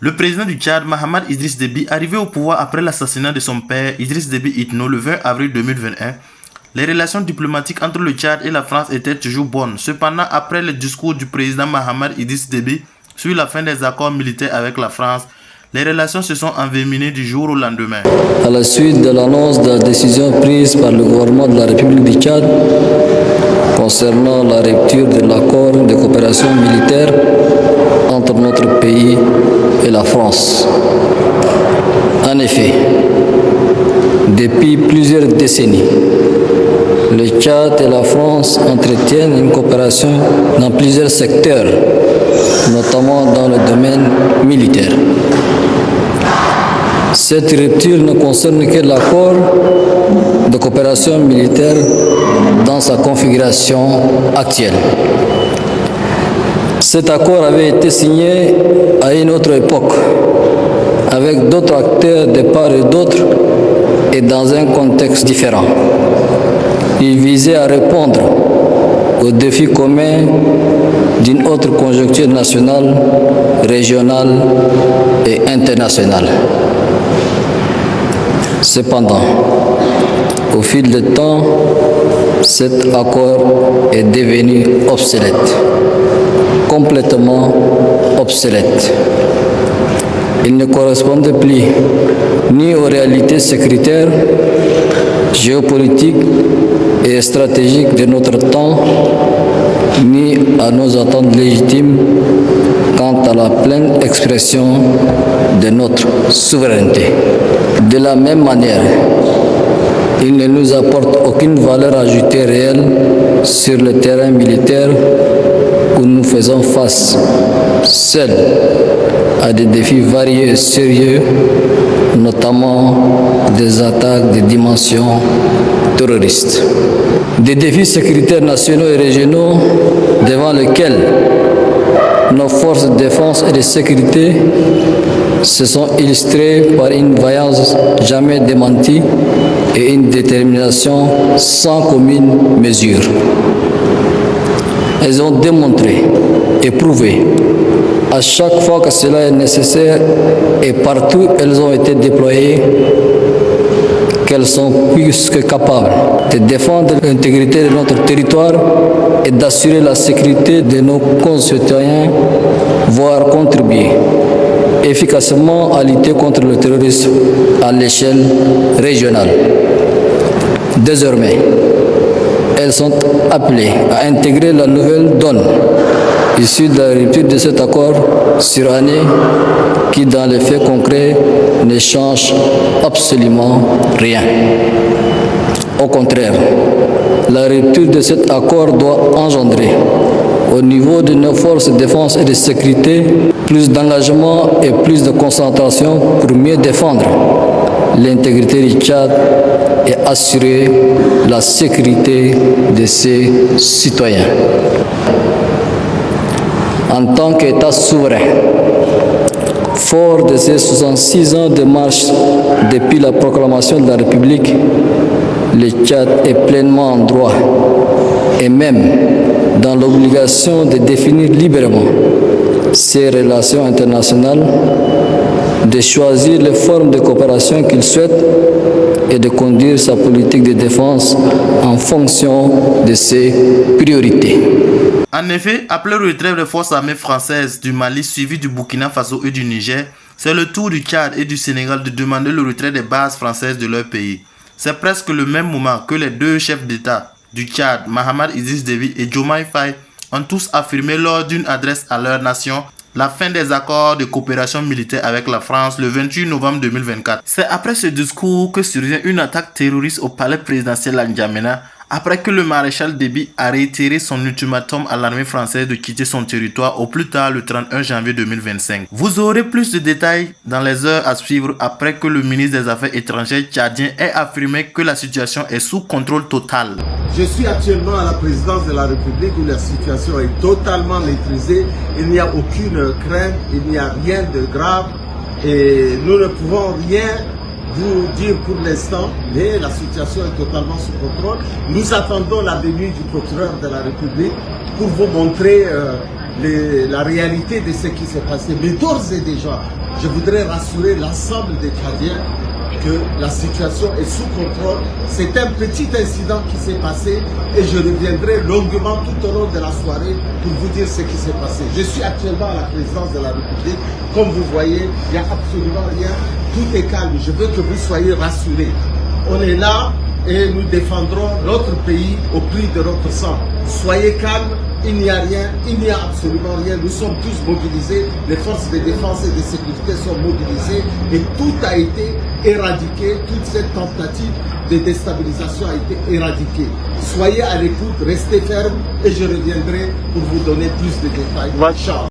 Le président du Tchad, Mahamat Idriss Déby, arrivé au pouvoir après l'assassinat de son père, Idriss Déby Itno, le 20 avril 2021, les relations diplomatiques entre le Tchad et la France étaient toujours bonnes. Cependant, après le discours du président Mahamat Idriss Déby sur la fin des accords militaires avec la France, les relations se sont enveninées du jour au lendemain. À la suite de l'annonce de la décision prise par le gouvernement de la République du Tchad concernant la rupture de l'accord de coopération militaire entre notre pays et la France. En effet, depuis plusieurs décennies, le Tchad et la France entretiennent une coopération dans plusieurs secteurs, notamment dans le domaine militaire. Cette rupture ne concerne que l'accord de coopération militaire dans sa configuration actuelle. Cet accord avait été signé à une autre époque, avec d'autres acteurs de part et d'autre, et dans un contexte différent. Il visait à répondre aux défis communs d'une autre conjoncture nationale, régionale et internationale. Cependant, au fil du temps, cet accord est devenu obsolète, complètement obsolète. Il ne correspondait plus ni aux réalités sécuritaires, géopolitiques et stratégiques de notre temps, ni à nos attentes légitimes quant à la pleine expression de notre souveraineté. De la même manière, il ne nous apporte aucune valeur ajoutée réelle sur le terrain militaire où nous faisons face seuls à des défis variés et sérieux, notamment des attaques de dimension terroriste. Des défis sécuritaires nationaux et régionaux devant lesquels nos forces de défense et de sécurité se sont illustrées par une vaillance jamais démentie et une détermination sans commune mesure. Elles ont démontré et prouvé à chaque fois que cela est nécessaire et partout où elles ont été déployées qu'elles sont plus que capables de défendre l'intégrité de notre territoire et d'assurer la sécurité de nos concitoyens, voire contribuer efficacement à lutter contre le terrorisme à l'échelle régionale. Désormais, elles sont appelées à intégrer la nouvelle donne issue de la rupture de cet accord sur année qui, dans les faits concrets, ne change absolument rien. Au contraire, la rupture de cet accord doit engendrer, au niveau de nos forces de défense et de sécurité, plus d'engagement et plus de concentration pour mieux défendre l'intégrité du Tchad et assurer la sécurité de ses citoyens. En tant qu'État souverain, fort de ces 66 ans de marche depuis la proclamation de la République, le Tchad est pleinement en droit et même dans l'obligation de définir librement ses relations internationales, de choisir les formes de coopération qu'il souhaite et de conduire sa politique de défense en fonction de ses priorités. En effet, après le retrait des forces armées françaises du Mali suivi du Burkina Faso et du Niger, c'est le tour du Tchad et du Sénégal de demander le retrait des bases françaises de leur pays. C'est presque le même moment que les deux chefs d'État du Tchad, Mahamat Idriss Déby et Diomaye Faye, ont tous affirmé lors d'une adresse à leur nation la fin des accords de coopération militaire avec la France le 28 novembre 2024. C'est après ce discours que survient une attaque terroriste au palais présidentiel à N'Djamena, après que le maréchal Déby a réitéré son ultimatum à l'armée française de quitter son territoire au plus tard le 31 janvier 2025. Vous aurez plus de détails dans les heures à suivre après que le ministre des Affaires étrangères tchadien ait affirmé que la situation est sous contrôle total. Je suis actuellement à la présidence de la République où la situation est totalement maîtrisée. Il n'y a aucune crainte, il n'y a rien de grave et nous ne pouvons rien vous dire pour l'instant, mais la situation est totalement sous contrôle. Nous attendons la venue du procureur de la République pour vous montrer la réalité de ce qui s'est passé. Mais d'ores et déjà, je voudrais rassurer l'ensemble des Tchadiens que la situation est sous contrôle. C'est un petit incident qui s'est passé et je reviendrai longuement tout au long de la soirée pour vous dire ce qui s'est passé. Je suis actuellement à la présidence de la République. Comme vous voyez, il n'y a absolument rien. Tout est calme. Je veux que vous soyez rassurés. On est là et nous défendrons notre pays au prix de notre sang. Soyez calmes. Il n'y a rien, il n'y a absolument rien. Nous sommes tous mobilisés, les forces de défense et de sécurité sont mobilisées et tout a été éradiqué, toute cette tentative de déstabilisation a été éradiquée. Soyez à l'écoute, restez fermes et je reviendrai pour vous donner plus de détails.